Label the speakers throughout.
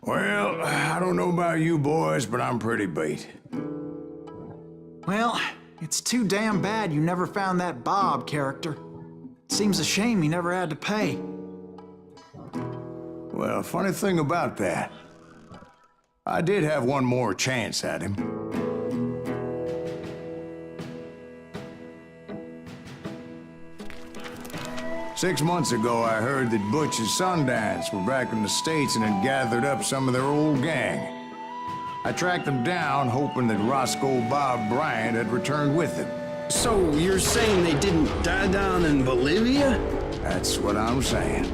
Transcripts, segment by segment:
Speaker 1: Well, I don't know about you boys, but I'm pretty beat.
Speaker 2: Well, it's too damn bad you never found that Bob character. Seems a shame he never had to pay.
Speaker 1: Well, funny thing about that, I did have one more chance at him. Six months ago, I heard that Butch and Sundance were back in the States and had gathered up some of their old gang. I tracked them down, hoping that Roscoe Bob Bryant had returned with them.
Speaker 3: So you're saying they didn't die down in Bolivia?
Speaker 1: That's what I'm saying.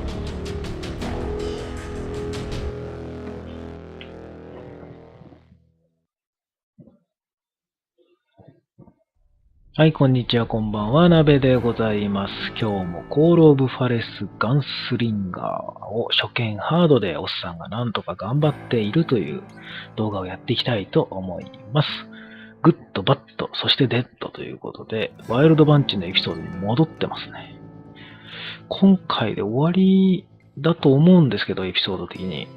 Speaker 4: はい、こんにちは、こんばんは、鍋でございます。今日もコールオブファレスガンスリンガーを初見ハードでおっさんがなんとか頑張っているという動画をやっていきたいと思います。グッド、バッド、そしてデッドということで、ワイルドバンチのエピソードに戻ってますね。今回で終わりだと思うんですけど、エピソード的に。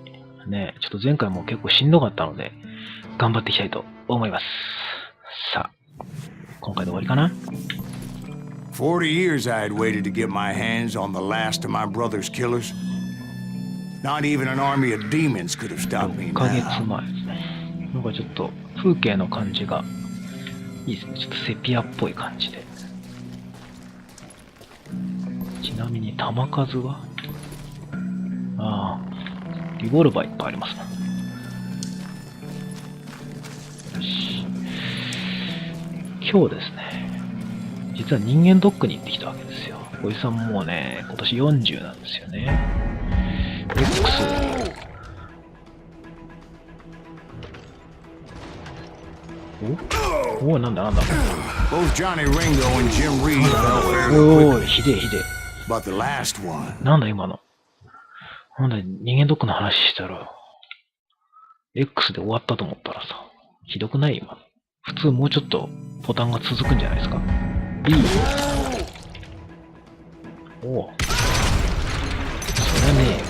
Speaker 4: ね、ちょっと前回も結構しんどかったので、頑張っていきたいと思います。さあ。今回で終わりかな
Speaker 1: 40 years I had waited to get my hands on the last of my brother's killers. Not even an army of demons could have stopped me
Speaker 4: 6ヶ月
Speaker 1: now.
Speaker 4: 前ですね。なんかちょっと風景の感じがいいですね。ちょっとセピアっぽい感じで。ちなみに弾数はリボルバーいっぱいありますね。よし。今日ですね、実は人間ドックに行ってきたわけですよ。おじさんもうね、今年40なんですよね。X。おなんだなんだ。
Speaker 1: Both Johnny Ringo and Jim Reed fell fairly
Speaker 4: お
Speaker 1: quickly.
Speaker 4: ーい、ひでえひでえ。
Speaker 1: But the last one.
Speaker 4: なんだ今の。なんだ人間ドックの話したら、X で終わったと思ったらさ、ひどくない今の。普通もうちょっとボタンが続くんじゃないですか。B。おう。それね。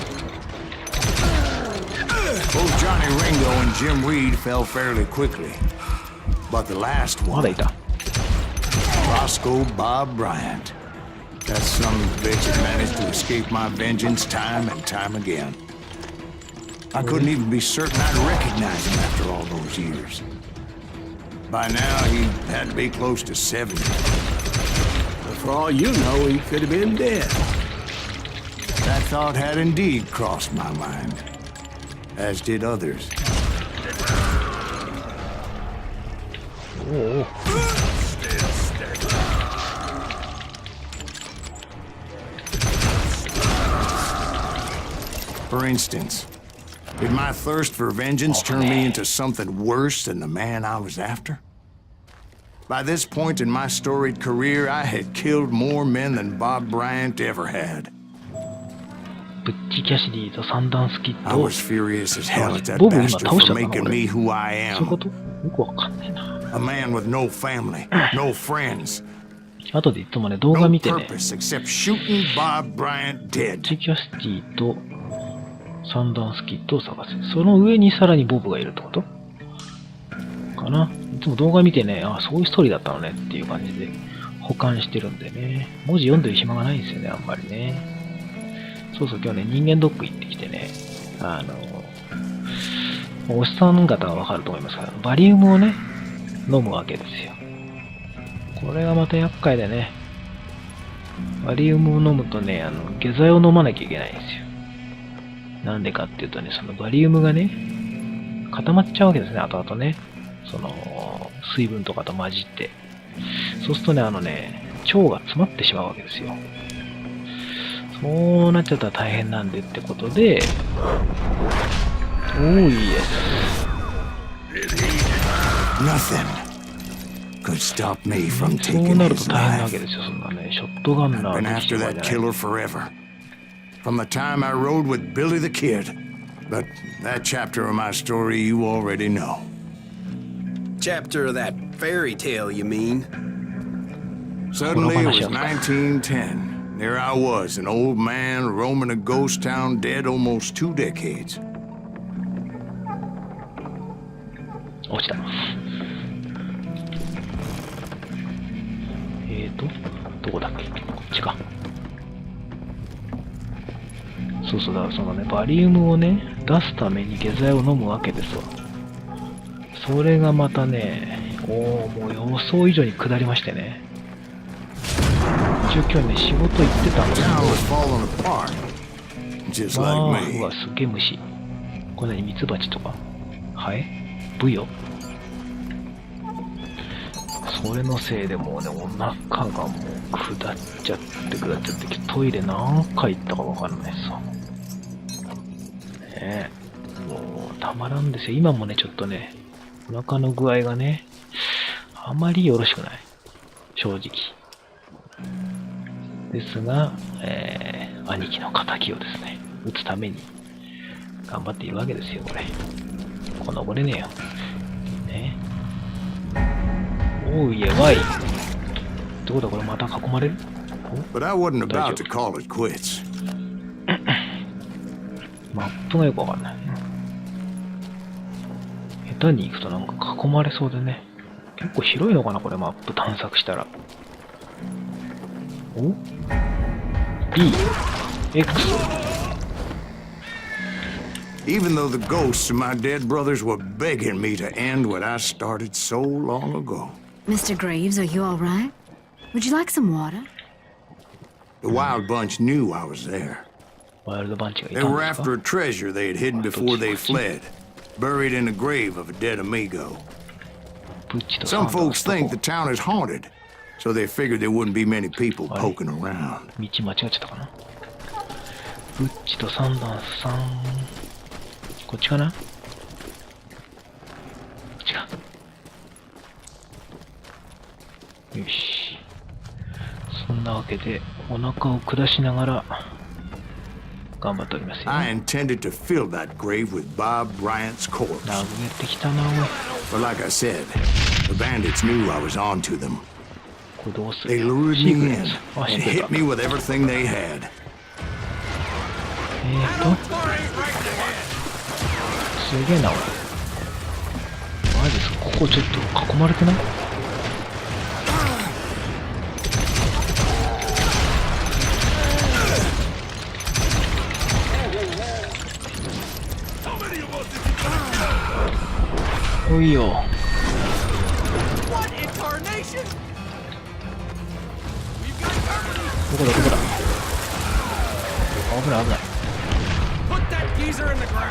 Speaker 1: Both Johnny Ringo and Jim Reed fell fairly quickly. But the last
Speaker 4: ま
Speaker 1: one.
Speaker 4: だいた。
Speaker 1: Roscoe Bob Bryant. That son of a bitch had managed to escape my vengeance time and time again. I couldn't even be certain I'd recognize him after all those years. By now, he had to be close to 70.
Speaker 3: But for all you know, he could have been dead.
Speaker 1: That thought had indeed crossed my mind, as did others.
Speaker 4: おう。
Speaker 1: For instance, did my thirst for vengeance turn me into something worse than the man I was after? By this point in my storied career, I had killed more men than Bob Bryant ever had.
Speaker 4: ブッチ・キャシディとサンダンスキッ
Speaker 1: I
Speaker 4: ド。
Speaker 1: was furious as hell at that
Speaker 4: ボブ今
Speaker 1: bastard
Speaker 4: 倒しちゃ
Speaker 1: for
Speaker 4: ったな
Speaker 1: making
Speaker 4: 俺。
Speaker 1: me who I
Speaker 4: そういうこ
Speaker 1: am.
Speaker 4: とよくわかんないな。
Speaker 1: A man with no family, no friends,
Speaker 4: 後でいつもね、動画
Speaker 1: no
Speaker 4: 見てね、
Speaker 1: purpose except shooting Bob Bryant
Speaker 4: ブッ
Speaker 1: dead.
Speaker 4: チ・キャシディとサンダンスキッドを探せ。その上にさらにボブがいるってことかな。いつも動画見てね、そういうストーリーだったのねっていう感じで保管してるんでね。文字読んでる暇がないんですよね、あんまりね。そうそう、今日ね、人間ドック行ってきてね、おっさん方はわかると思いますが、バリウムをね、飲むわけですよ。これがまた厄介でね、バリウムを飲むとね、下剤を飲まなきゃいけないんですよ。なんでかっていうとね、そのバリウムがね、固まっちゃうわけですね、後々ね。その、水分とかと混じって。そうするとね、腸が詰まってしまうわけですよ。そうなっちゃったら大変なんでってことで、いいです。
Speaker 1: Nothing could stop me from
Speaker 4: そう
Speaker 1: taking
Speaker 4: なると
Speaker 1: his
Speaker 4: 大変なわ
Speaker 1: life.
Speaker 4: けですよ、そんなね、ショットガンナ
Speaker 1: Been
Speaker 4: ー
Speaker 1: after
Speaker 4: じゃ
Speaker 1: that
Speaker 4: ない。
Speaker 1: killer forever. From the time I rode with Billy the Kid. But that chapter of my story you already know.
Speaker 3: Chapter of that fairy tale, you mean?
Speaker 1: Suddenly it was 1910. There I was, an old man roaming a ghost town dead almost 2 decades.
Speaker 4: 落ちた。どこだっけ？こっちか。そうそうだ、そのね、バリウムをね、出すために下剤を飲むわけですわ。それがまたね、もう予想以上に下りましてね。一応今日ね、仕事行ってたんですけど、うわ、すげえ虫。これ何、ミツバチとかハエ？ブヨ？それのせいでもうね、お腹がもう下っちゃって、トイレ何回行ったかわかんないさ。ねえ、もうたまらんですよ。今もね、ちょっとね、お腹の具合がね、あまりよろしくない。正直。ですが、兄貴の仇をですね、撃つために頑張っているわけですよ、これ。この登れねえよ。ね。おういえ、わい。ってことはこれまた囲まれる？
Speaker 1: But I wasn't about to call it quits.
Speaker 4: マップがよくわかんない。下手に行くとなんか囲まれそうでね。結構広いのかなこれ、マップ探索したら。お？ B、X。Even
Speaker 1: though the ghosts of my dead brothers were begging me to end what I started so long ago.
Speaker 5: Mr. Graves, are you all right? Would you like some water?
Speaker 1: The Wild Bunch knew I was there.
Speaker 4: ワイルドバンチがい
Speaker 1: They
Speaker 4: たん
Speaker 1: were
Speaker 4: ですか？
Speaker 1: after a treasure they had hidden before they fled, buried in the grave of a dead amigo.
Speaker 4: プッチとサン
Speaker 1: Some
Speaker 4: ダー
Speaker 1: folks
Speaker 4: スと
Speaker 1: think the town is haunted, so they figured there wouldn't be many people poking around.
Speaker 4: 道間違っちゃったかな。プッチとサンダースさん。こっちかな？こっちか。よし。そんなわけで、お腹を下しながら、頑張っておりますよ。
Speaker 1: I intended to fill that grave with Bob Bryant's corpse.
Speaker 4: 殴ってきたな、おい。
Speaker 1: But like I said, the bandits knew I was onto them.
Speaker 4: これどうする？
Speaker 1: They lured
Speaker 4: シー
Speaker 1: me
Speaker 4: クレ
Speaker 1: in
Speaker 4: ット。あ、シ
Speaker 1: and
Speaker 4: ークレッ
Speaker 1: hit
Speaker 4: ト。
Speaker 1: me with everything they had.
Speaker 4: すげえな、おい。マジですか？ここちょっと囲まれてない？おいよ。どこだ？危ない。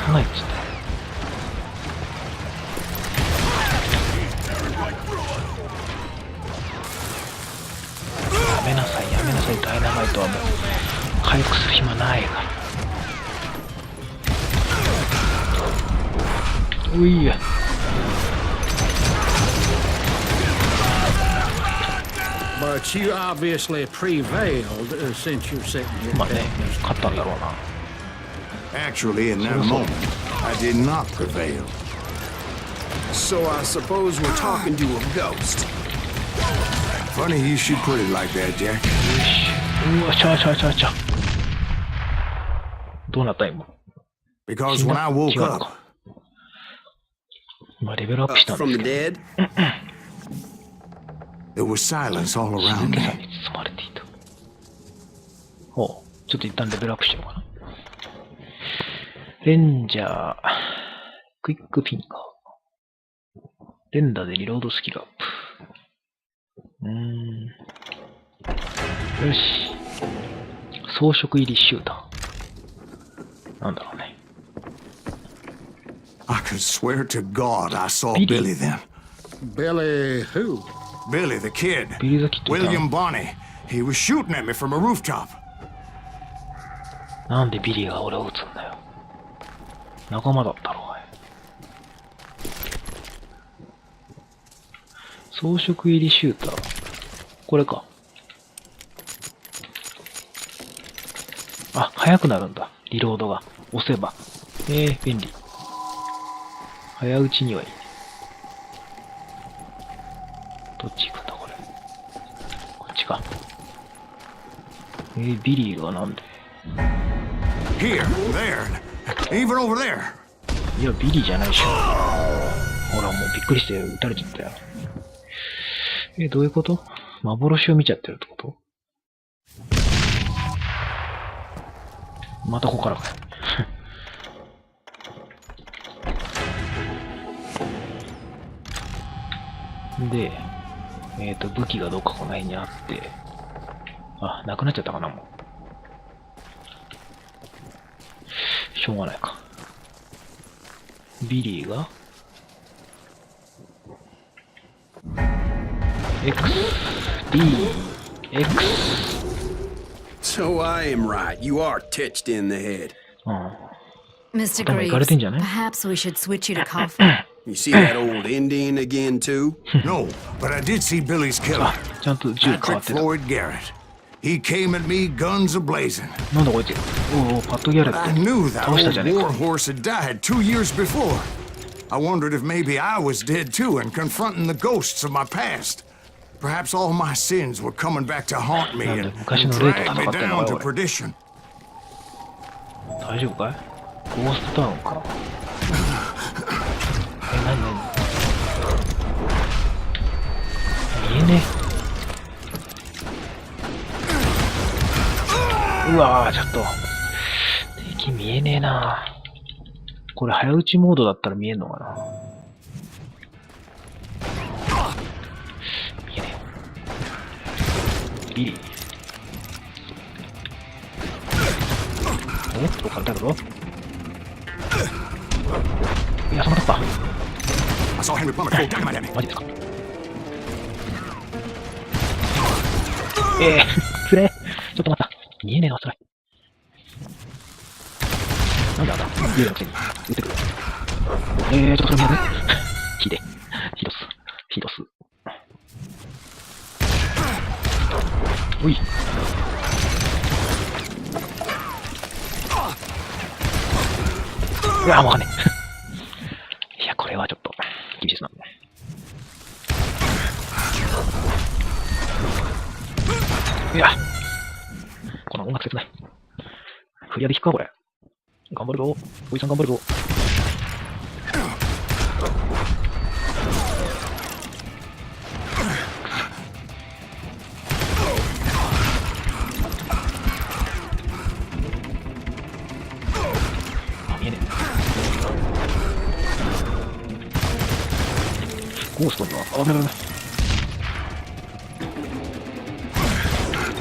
Speaker 4: 危ないっつって。やめなさい、ダイナマイトはもう回復する暇ないから。おいや。
Speaker 3: But you obviously prevailed since you're sitting here.
Speaker 4: まあね、勝ったんだろうな。
Speaker 1: Actually, in that moment, I did not prevail.
Speaker 6: So I suppose we're talking to a ghost.
Speaker 1: Funny you should put it like that, Jack.
Speaker 4: うわ、ちゃ。どうなった今？
Speaker 1: Because when I woke up,
Speaker 4: 今レベルアップしたんです
Speaker 6: From
Speaker 4: け
Speaker 6: the
Speaker 4: ど。
Speaker 6: dead?
Speaker 1: there was silence all
Speaker 4: 静
Speaker 1: around
Speaker 4: けさ
Speaker 1: me.
Speaker 4: に包まれていた。ほう、ちょっと一旦レベルアップしようかな。レンジャー、クイックフィンガー。連打でリロードスキルアップ。よし。装飾入りシューター。なんだろうね。
Speaker 1: I could swear to God I saw
Speaker 4: Billy.
Speaker 1: Billy then.
Speaker 3: Billy who?
Speaker 1: Billy the kid.
Speaker 4: ビリー・ザ・キッドいた。
Speaker 1: William Bonney. He was shooting at me from a rooftop.
Speaker 4: なんでビリーが俺を撃つんだよ。仲間だったろ、おい。装飾入りシューター。これか。あ、速くなるんだ。リロードが。押せば。便利。早打ちにはいい。どっち行くんだ、これ。こっちか。ビリーがなんで
Speaker 1: Here, there, even over there.
Speaker 4: いや、ビリーじゃないでしょ。ほら、もうびっくりして撃たれちゃったよ。どういうこと？幻を見ちゃってるってこと？またここからかよ。で、武器がどっかこの辺にあって、あ、なくなっちゃったかな、もう。しょうがないか。ビリーが X D X
Speaker 6: So I am right. You are touched in the head.
Speaker 5: Mr.
Speaker 4: 頭いかれてんじゃない？
Speaker 5: Perhaps we should switch you to coffee.
Speaker 6: You see that old Indian again, too?
Speaker 1: No, but I did see Billy's killer.
Speaker 4: あ、ちゃんと銃変わ
Speaker 1: Patrick
Speaker 4: ってた。
Speaker 1: Floyd Garrett. He came at me guns a-blazing.
Speaker 4: なんだこいつ。おお、パッドギャレ
Speaker 1: I
Speaker 4: ット。
Speaker 1: knew that
Speaker 4: 倒した
Speaker 1: old
Speaker 4: じゃねえ
Speaker 1: war
Speaker 4: か。
Speaker 1: horse had died 2 years before. I wondered if maybe I was dead too and confronting the ghosts of my past. Perhaps all my sins were coming back to haunt me and drag me down to perdition.
Speaker 4: 大丈夫かい？ゴーストタウンか。なに見えねえ。うわぁ、ちょっと。敵見えねえな。これ早打ちモードだったら見えんのかな。見えねえ。ビリー。おっと、簡単だぞ。いや、その突破。
Speaker 1: I saw Henry Plummer throw dynamite at me.
Speaker 4: マジですか。つれ。ちょっと待った。見えねえな、それ。なんであんた、家のくせに撃ってくる。ちょっとそれ見えねえ。ひで。ひどす。ひどす。おい。うわ、もうわかんねえ。いや、これはちょっと、厳しいですな。いや、この音楽切ない。振り上げ引くか、これ。頑張るぞ。おじさん頑張るぞ。あ、見えねえ。ゴーストには、あ、危ない危ない。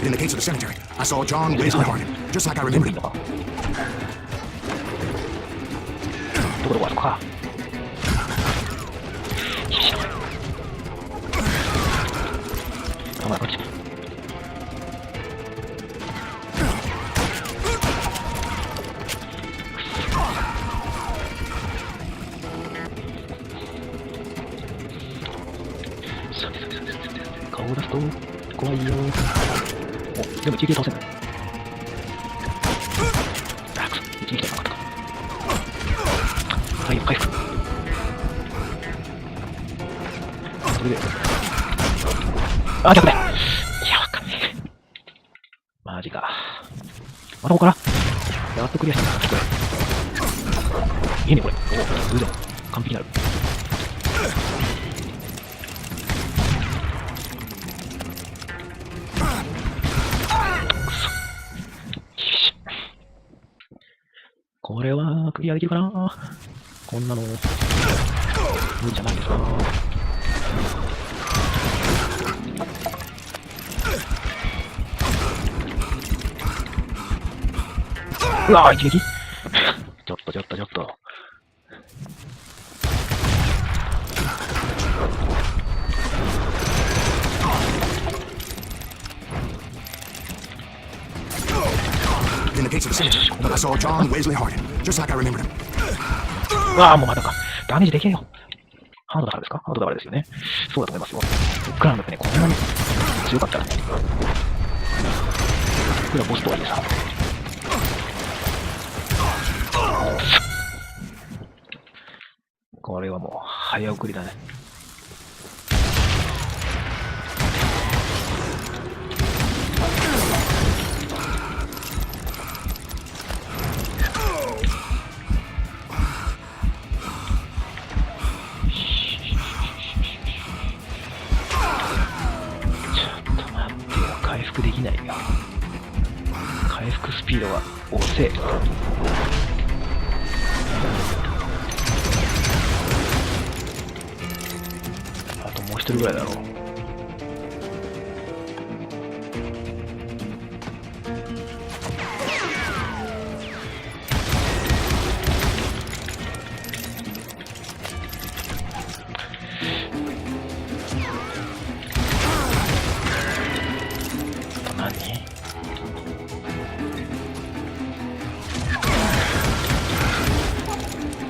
Speaker 1: In the gates of the cemetery, I saw John Wesley Hardin, just like I remembered him.
Speaker 4: どこどこあそこか。よいしょ。あ、まだこっち。顔を出すと怖いよ。お、でも一撃で倒せんだ。あ、くそ、一撃でなかったか。はい、回復。それで。あ、逆だ。いや、わかんねえ。マジか。またここからやっとクリアしたんだ、これ。いいね、これ。おお、偶然。完璧になる。これはクリアできるかな。こんなの無理じゃないですか。うわぁ、一撃ちょっとちょっとちょっと。
Speaker 1: In the gates of the cemetery, I saw John Wesley Hardin, just like I remembered him.
Speaker 4: うわぁ、もうまだか。ダメージでけえよ。ハードだからですか？ハードだからですよね。そうだと思いますよ。僕らのってね、こんなに強かったらね。これはボスとはいえさ。これはもう早送りだね。ピードが遅い。あともう一人ぐらいだろう。何？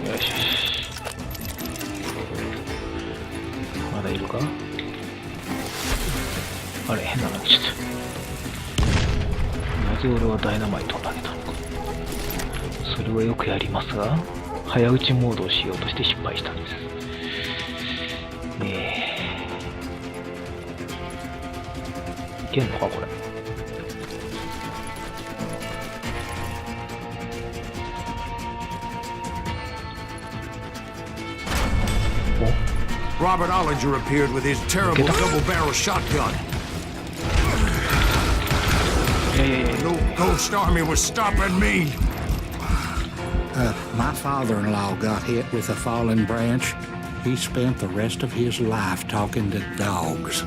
Speaker 4: よしよし。まだいるか？あれ、変なの来ちゃった。なぜ俺はダイナマイトを投げたのか。それはよくやりますが、早打ちモードをしようとして失敗したんです。いけんのかこれ。
Speaker 1: Robert Ollinger appeared with his terrible double-barrel shotgun. No ghost army was stopping me.
Speaker 7: My father-in-law got hit with a fallen branch. He spent the rest of his life talking to dogs.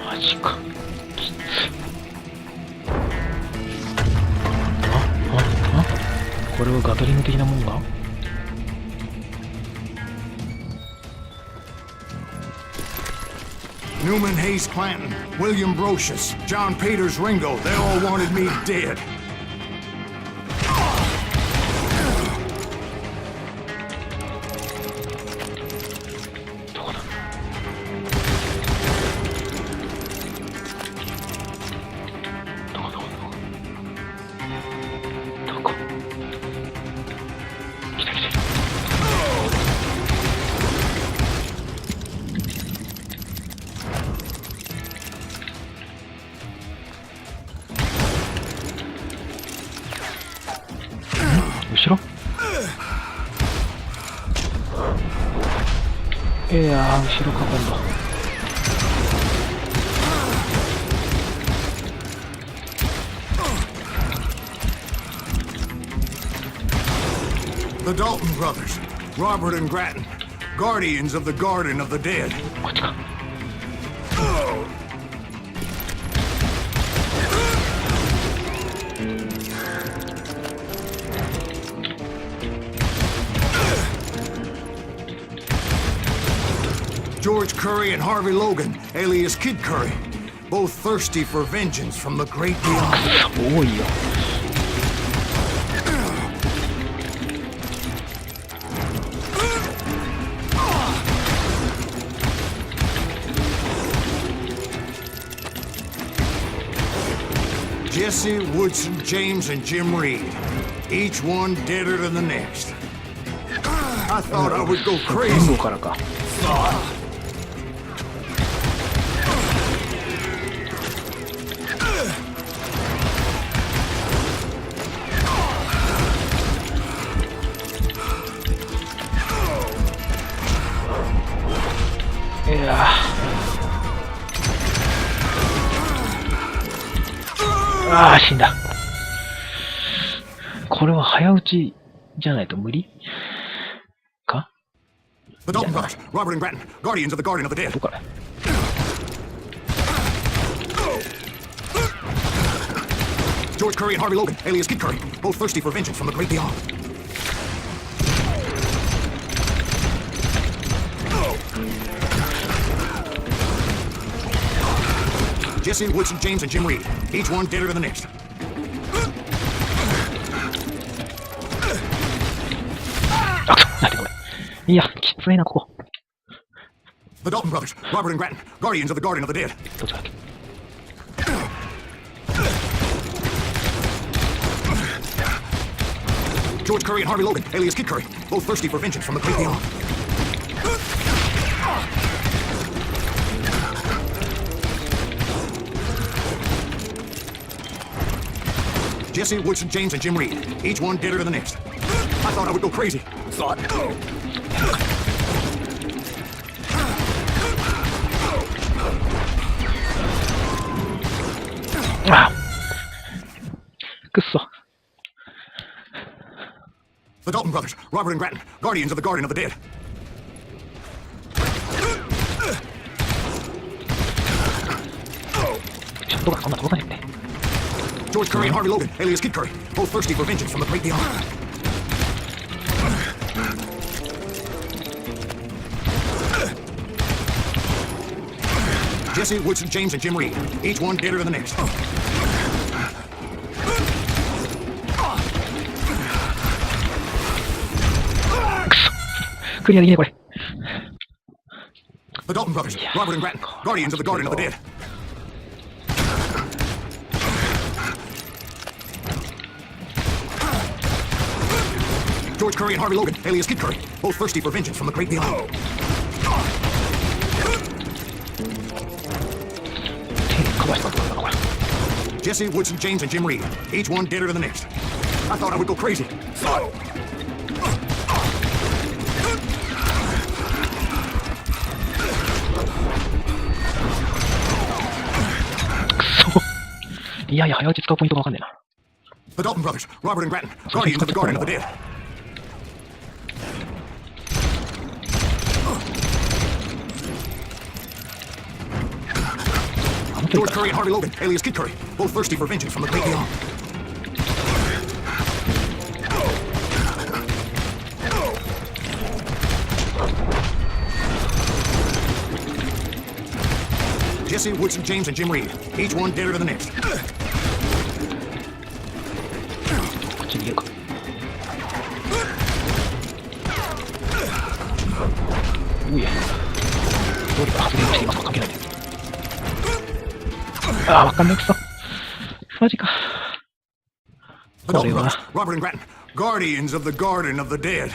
Speaker 4: マジか。きつ。これはガトリング的なもんが
Speaker 1: Newman Hayes Clanton, William Brocious, John Peters Ringo, they all wanted me dead.
Speaker 4: どこだ？どこ来た来た。後ろ？いやー、後ろ囲んだ。
Speaker 1: The Dalton brothers, Robert and Grattan, guardians of the Garden of the Dead.
Speaker 4: こっちか。
Speaker 1: George Curry and Harvey Logan, alias Kid Curry, both thirsty for vengeance from the great beyond.
Speaker 4: 多いよ。
Speaker 1: Jesse, Woodson, James, and Jim Reed, each one deader than the next. I thought I would go
Speaker 4: 遠
Speaker 1: crazy.
Speaker 4: 路からか。いやあー、死んだ。これは早打ちじゃないと無理か？
Speaker 1: The Dalton brothers, Robert and Grattan, guardians of the Garden of the Dead.
Speaker 4: どこから？
Speaker 1: George Curry and Harvey Logan, alias Kid Curry, both thirsty for vengeance from the great beyond. Jesse, Woodson, James, and Jim Reed, each one deader than the next.
Speaker 4: あ、なんでこれ。いや、きついな、ここ。
Speaker 1: The Dalton brothers, Robert and Grattan, guardians of the Garden of the Dead.
Speaker 4: どっちだっけ？
Speaker 1: George Curry and Harvey Logan, alias Kid Curry, both thirsty for vengeance from the great beyond. Jesse, Woodson, James, and Jim Reed, each one deader than the next. I thought I would go crazy. Thought. Robert and Grattan, guardians of the Garden of the Dead. George Curry and Harvey Logan, alias Kid Curry, both thirsty for vengeance from the great beyond. Jesse, Woodson, James, and Jim Reed, each one deader than the next. The Dalton brothers, Robert and Grattan, guardians of the Garden of the Dead. George Curry and Harvey Logan, alias Kid Curry, both thirsty for vengeance from the great beyond. Jesse, Woodson, James, and Jim Reed, each one deader than the next. I thought I would go crazy. The Dalton brothers, Robert and Grattan, guardians of the Garden of the Dead. George Curry and Harvey Logan, alias Kid Curry, both thirsty for vengeance from the great beyond. Jesse, Woodson, James, and Jim Reed, each one deader than the next. The Dalton brothers, Robert and Grattan, guardians of the Garden of the Dead.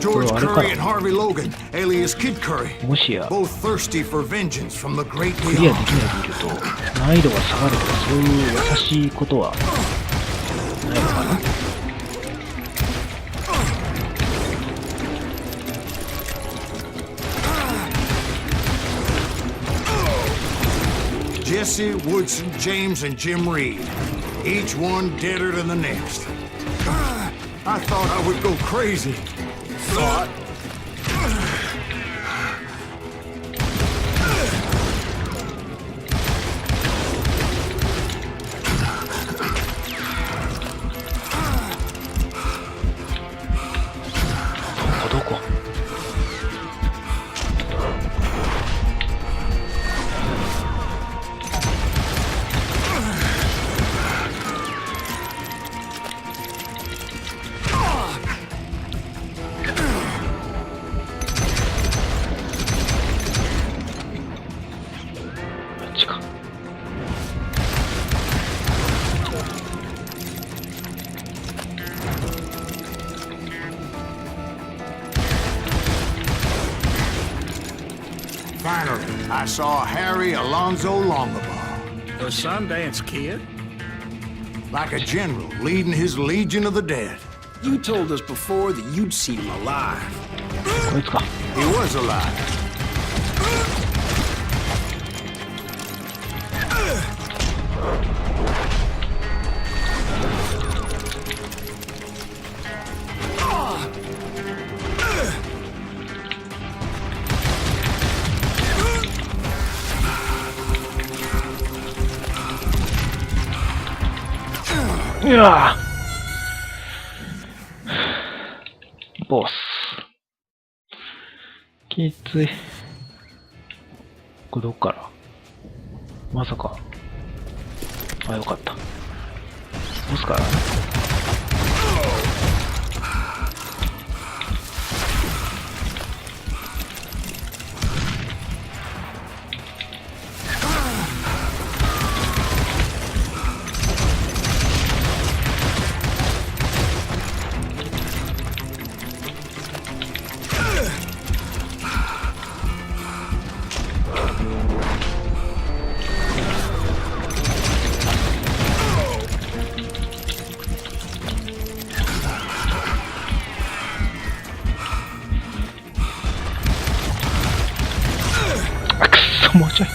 Speaker 1: George Curry and Harvey Logan, alias Kid Curry, both thirsty for vengeance from the great beyond. Jesse, Woodson, James, and Jim Reed, each one deader than the next. I thought I would go crazy. Thought. Finally, I saw Harry Alonzo Longabaugh.
Speaker 3: The Sundance Kid?
Speaker 1: Like a general leading his legion of the dead.
Speaker 6: You told us before that you'd seen him alive.
Speaker 1: He was alive.
Speaker 4: ボス。きつい。これどっからまさか。あ、よかった。ボスからね。もうちょい。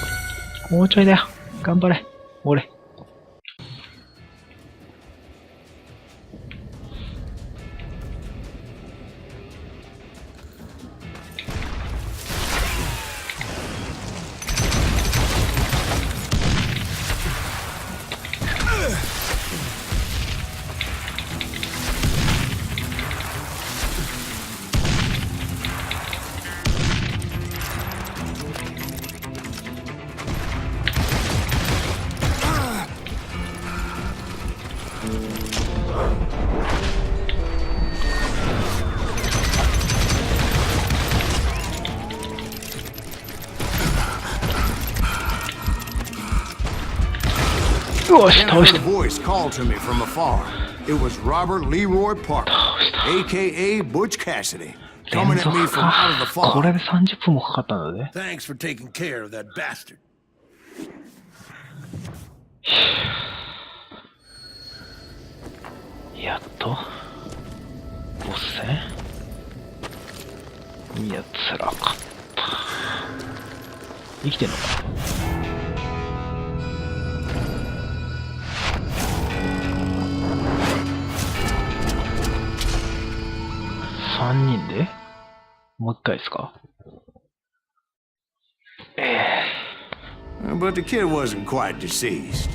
Speaker 4: もうちょいだよ。頑張れ。俺。よし、
Speaker 1: Then I
Speaker 4: 倒し
Speaker 1: heard
Speaker 4: た。
Speaker 1: a voice call to me from afar. It was Robert Leroy Parker, a.k.a. Butch Cassidy,
Speaker 4: 連
Speaker 1: coming at
Speaker 4: 続
Speaker 1: me from out of the
Speaker 4: か。これ
Speaker 1: fog.
Speaker 4: で30分もかかったんだね。
Speaker 6: Thanks for taking care of that bastard.
Speaker 4: やっとボス戦。いや、辛かった。生きてんのかな。3人でもう一回ですか。
Speaker 1: But the kid wasn't quite deceased.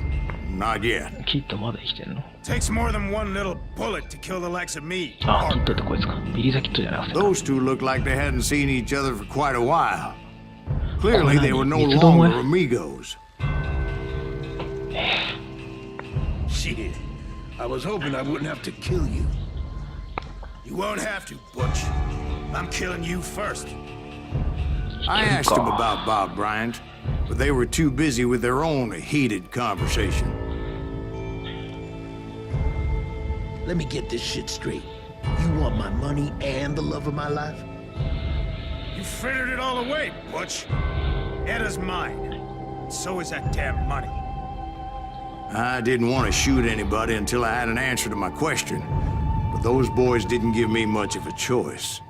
Speaker 1: Not yet.
Speaker 4: キッドまだ生きてんの。
Speaker 8: Takes more than one little bullet to kill the likes of me.
Speaker 4: あ、キッドってこいつか。ビリーザキッドじゃなくて。
Speaker 1: Those two looked like they hadn't seen each other for quite a while. Clearly, they were no
Speaker 4: 三つどもや。
Speaker 1: longer amigos.
Speaker 6: Shit. I was hoping I wouldn't have to kill you.
Speaker 8: You won't have to, Butch. I'm killing you first.
Speaker 1: I asked them about Bob Bryant, but they were too busy with their own heated conversation.
Speaker 6: Let me get this shit straight. You want my money and the love of my life?
Speaker 8: You frittered it all away, Butch. Etta's mine. So is that damn money.
Speaker 1: I didn't want to shoot anybody until I had an answer to my question, but those boys didn't give me much of a choice.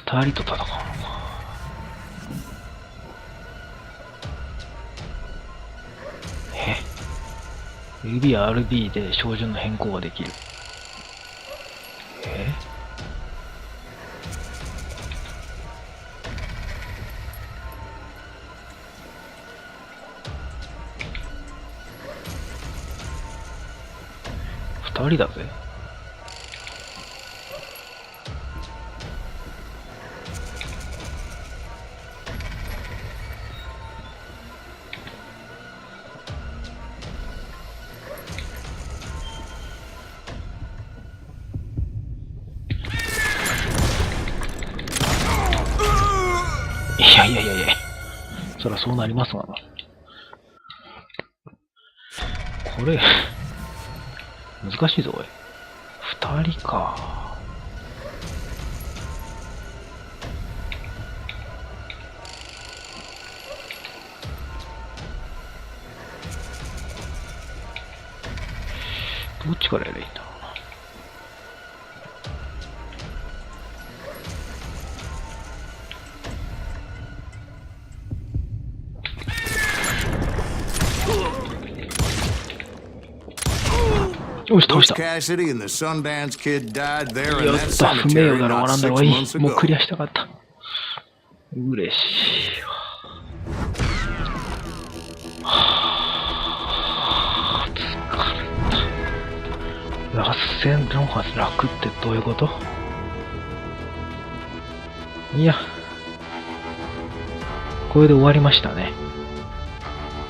Speaker 4: 2人と戦うのか。指や RB で照準の変更ができる。2人だぜ。いや、そりゃそうなりますがな。これ難しいぞおい。2人か。どっちからやればいいんだろうな。よし、倒した。
Speaker 1: Cassidy and the Sundance Kid died there
Speaker 4: や
Speaker 1: in
Speaker 4: っ
Speaker 1: that
Speaker 4: た、不名誉
Speaker 1: cemetery
Speaker 4: だろ、
Speaker 1: not
Speaker 4: なんだろ
Speaker 1: 6
Speaker 4: う。いい。
Speaker 1: months
Speaker 4: もう
Speaker 1: ago.
Speaker 4: クリアしたかった。嬉しいわ。はぁ、疲れた。ラッセンロンハス楽ってどういうこと？いや、これで終わりましたね。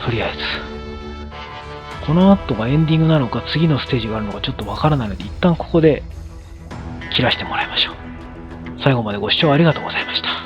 Speaker 4: とりあえず。この後がエンディングなのか次のステージがあるのかちょっとわからないので一旦ここで切らしてもらいましょう。最後までご視聴ありがとうございました。